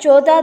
14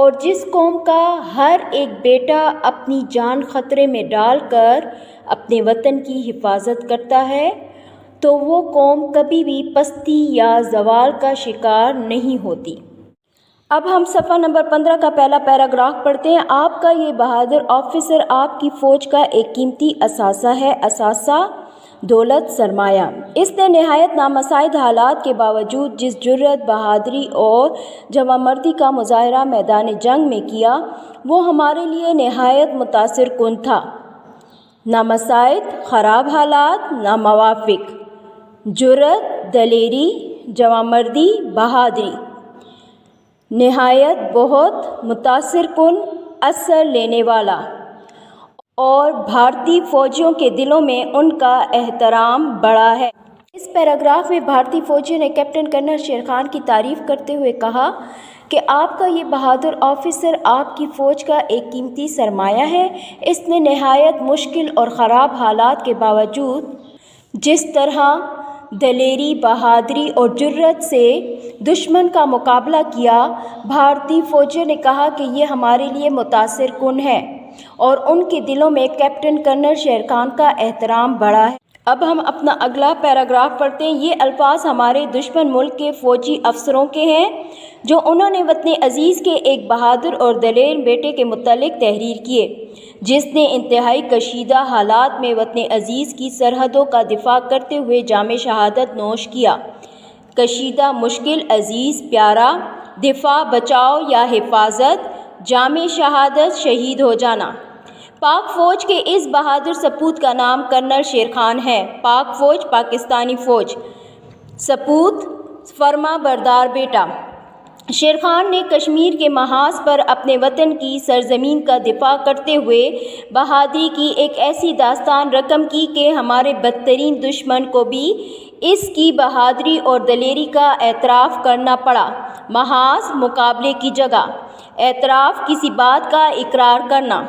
اور جس قوم کا ہر ایک بیٹا اپنی جان خطرے میں ڈال کر اپنے وطن کی حفاظت کرتا ہے تو وہ قوم کبھی بھی پستی یا زوال کا شکار نہیں ہوتی۔ اب ہم صفحہ نمبر 15 کا پہلا پیراگراف پڑھتے ہیں۔ آپ کا یہ بہادر آفیسر آپ کی فوج کا ایک قیمتی اثاثہ ہے، اثاثہ دولت سرمایہ۔ اس نے نہایت نامساعد حالات کے باوجود جس جرأت، بہادری اور جوانمردی کا مظاہرہ میدان جنگ میں کیا وہ ہمارے لیے نہایت متاثر کن تھا۔ نامساعد، خراب حالات، ناموافق، جرأت، دلیری، جوانمردی، بہادری، نہایت، بہت، متاثر کن، اثر لینے والا، اور بھارتی فوجیوں کے دلوں میں ان کا احترام بڑھا ہے۔ اس پیراگراف میں بھارتی فوجیوں نے کیپٹن کرنل شیر خان کی تعریف کرتے ہوئے کہا کہ آپ کا یہ بہادر آفیسر آپ کی فوج کا ایک قیمتی سرمایہ ہے۔ اس نے نہایت مشکل اور خراب حالات کے باوجود جس طرح دلیری، بہادری اور جرأت سے دشمن کا مقابلہ کیا، بھارتی فوجیوں نے کہا کہ یہ ہمارے لیے متاثر کن ہے اور ان کے دلوں میں کیپٹن کرنل شیر خان کا احترام بڑھا ہے۔ اب ہم اپنا اگلا پیراگراف پڑھتے ہیں۔ یہ الفاظ ہمارے دشمن ملک کے فوجی افسروں کے ہیں جو انہوں نے وطن عزیز کے ایک بہادر اور دلیر بیٹے کے متعلق تحریر کیے جس نے انتہائی کشیدہ حالات میں وطن عزیز کی سرحدوں کا دفاع کرتے ہوئے جام شہادت نوش کیا۔ کشیدہ، مشکل، عزیز، پیارا، دفاع، بچاؤ یا حفاظت، جام شہادت، شہید ہو جانا۔ پاک فوج کے اس بہادر سپوت کا نام کرنل شیر خان ہے۔ پاک فوج، پاکستانی فوج، سپوت، فرما بردار بیٹا۔ شیر خان نے کشمیر کے محاذ پر اپنے وطن کی سرزمین کا دفاع کرتے ہوئے بہادری کی ایک ایسی داستان رقم کی کہ ہمارے بدترین دشمن کو بھی اس کی بہادری اور دلیری کا اعتراف کرنا پڑا۔ محاذ، مقابلے کی جگہ، اعتراف، کسی بات کا اقرار کرنا۔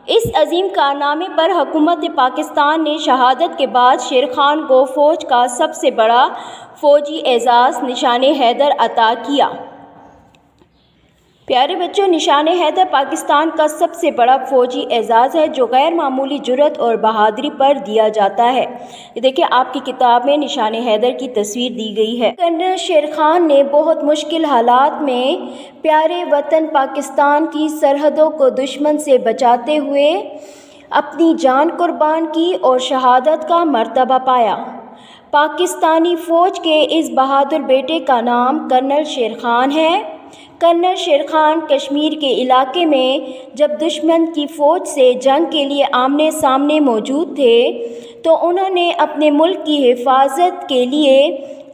اس عظیم کارنامے پر حکومت پاکستان نے شہادت کے بعد شیر خان کو فوج کا سب سے بڑا فوجی اعزاز نشان حیدر عطا کیا۔ پیارے بچوں، نشان حیدر پاکستان کا سب سے بڑا فوجی اعزاز ہے جو غیر معمولی جرأت اور بہادری پر دیا جاتا ہے۔ دیکھیں، آپ کی کتاب میں نشان حیدر کی تصویر دی گئی ہے۔ کرنل شیر خان نے بہت مشکل حالات میں پیارے وطن پاکستان کی سرحدوں کو دشمن سے بچاتے ہوئے اپنی جان قربان کی اور شہادت کا مرتبہ پایا۔ پاکستانی فوج کے اس بہادر بیٹے کا نام کرنل شیر خان ہے۔ کرنل شیر خان کشمیر کے علاقے میں جب دشمن کی فوج سے جنگ کے لیے آمنے سامنے موجود تھے تو انہوں نے اپنے ملک کی حفاظت کے لیے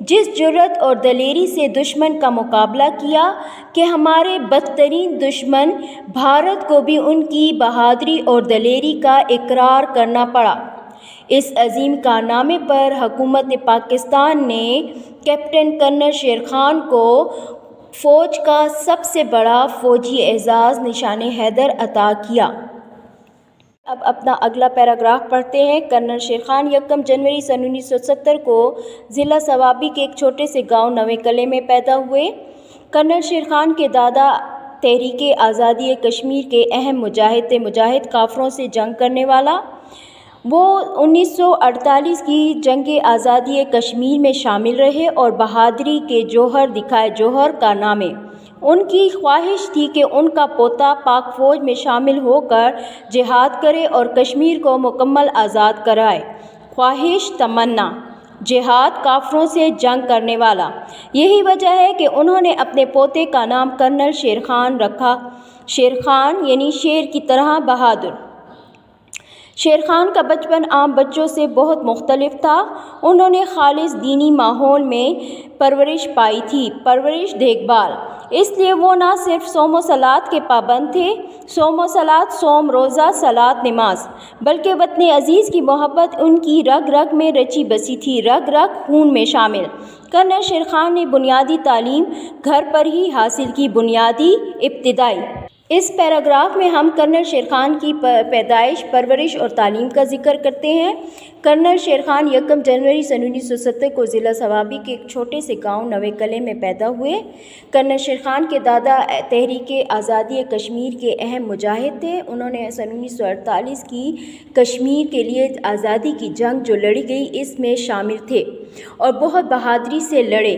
جس جرأت اور دلیری سے دشمن کا مقابلہ کیا کہ ہمارے بدترین دشمن بھارت کو بھی ان کی بہادری اور دلیری کا اقرار کرنا پڑا۔ اس عظیم کارنامے پر حکومت پاکستان نے کیپٹن کرنل شیر خان کو فوج کا سب سے بڑا فوجی اعزاز نشان حیدر عطا کیا۔ اب اپنا اگلا پیراگراف پڑھتے ہیں۔ کرنل شیر خان 1 جنوری سن 1970 کو ضلع صوابی کے ایک چھوٹے سے گاؤں نویں قلعے میں پیدا ہوئے۔ کرنل شیر خان کے دادا تحریک آزادی کشمیر کے اہم مجاہد کافروں سے جنگ کرنے والا، وہ 1948 کی جنگ آزادی کشمیر میں شامل رہے اور بہادری کے جوہر دکھائے۔ جوہر کارنامے، ان کی خواہش تھی کہ ان کا پوتا پاک فوج میں شامل ہو کر جہاد کرے اور کشمیر کو مکمل آزاد کرائے۔ خواہش، تمنا، جہاد، کافروں سے جنگ کرنے والا، یہی وجہ ہے کہ انہوں نے اپنے پوتے کا نام کرنل شیر خان رکھا۔ شیر خان یعنی شیر کی طرح بہادر۔ شیر خان کا بچپن عام بچوں سے بہت مختلف تھا۔ انہوں نے خالص دینی ماحول میں پرورش پائی تھی، پرورش، دیکھ بھال۔ اس لیے وہ نہ صرف صوم و صلات کے پابند تھے، صوم و صلات، صوم، روزہ، صلات، نماز، بلکہ وطن عزیز کی محبت ان کی رگ رگ میں رچی بسی تھی، رگ رگ، خون میں شامل۔ کرنل شیر خان نے بنیادی تعلیم گھر پر ہی حاصل کی، بنیادی، ابتدائی اس پیراگراف میں ہم کرنل شیر خان کی پیدائش، پرورش اور تعلیم کا ذکر کرتے ہیں۔ کرنل شیر خان 1 جنوری 1970 کو ضلع ثوابی کے ایک چھوٹے سے گاؤں نوے کلے میں پیدا ہوئے۔ کرنل شیر خان کے دادا تحریک آزادی کشمیر کے اہم مجاہد تھے۔ انہوں نے 1948 کی کشمیر کے لیے آزادی کی جنگ جو لڑی گئی اس میں شامل تھے اور بہت بہادری سے لڑے۔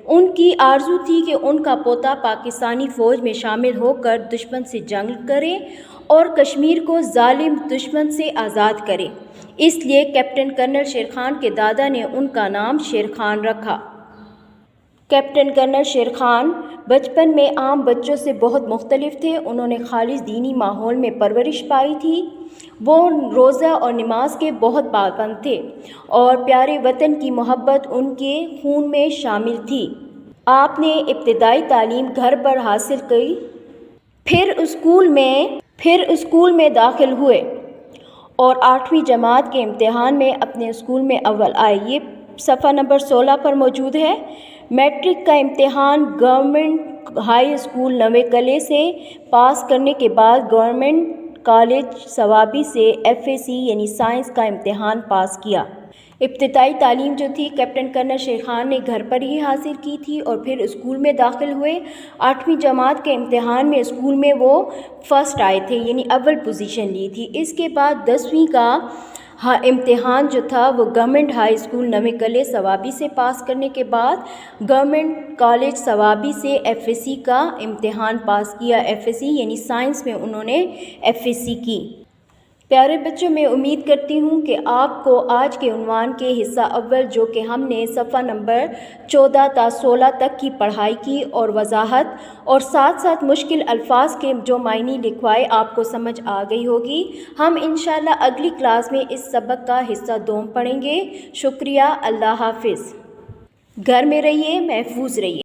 ان کی آرزو تھی کہ ان کا پوتا پاکستانی فوج میں شامل ہو کر دشمن سے جنگ کرے اور کشمیر کو ظالم دشمن سے آزاد کرے۔ اس لیے کیپٹن کرنل شیر خان کے دادا نے ان کا نام شیر خان رکھا۔ کیپٹن کرنل شیر خان بچپن میں عام بچوں سے بہت مختلف تھے۔ انہوں نے خالص دینی ماحول میں پرورش پائی تھی۔ وہ روزہ اور نماز کے بہت پابند تھے اور پیارے وطن کی محبت ان کے خون میں شامل تھی۔ آپ نے ابتدائی تعلیم گھر پر حاصل کی، پھر اسکول میں داخل ہوئے اور 8ویں جماعت کے امتحان میں اپنے اسکول میں اول آئے۔ یہ صفحہ نمبر 16 پر موجود ہے۔ میٹرک کا امتحان گورنمنٹ ہائی اسکول نوے کلے سے پاس کرنے کے بعد گورنمنٹ کالج ثوابی سے FAC یعنی سائنس کا امتحان پاس کیا۔ ابتدائی تعلیم جو تھی کیپٹن کرنل شیر خان نے گھر پر ہی حاصل کی تھی اور پھر اسکول میں داخل ہوئے۔ 8ویں جماعت کے امتحان میں اسکول میں وہ فرسٹ آئے تھے یعنی اول پوزیشن لی تھی۔ اس کے بعد 10ویں کا امتحان جو تھا وہ گورنمنٹ ہائی اسکول نوے کلے ثوابی سے پاس کرنے کے بعد گورنمنٹ کالج ثوابی سے FAC کا امتحان پاس کیا۔ FAC یعنی سائنس میں انہوں نے FAC کی۔ پیارے بچوں، میں امید کرتی ہوں کہ آپ کو آج کے عنوان کے حصہ اول جو کہ ہم نے صفحہ نمبر 14 تا 16 تک کی پڑھائی کی اور وضاحت اور ساتھ ساتھ مشکل الفاظ کے جو معنی لکھوائے آپ کو سمجھ آ گئی ہوگی۔ ہم انشاءاللہ اگلی کلاس میں اس سبق کا حصہ دوم پڑھیں گے۔ شکریہ، اللہ حافظ۔ گھر میں رہیے، محفوظ رہیے۔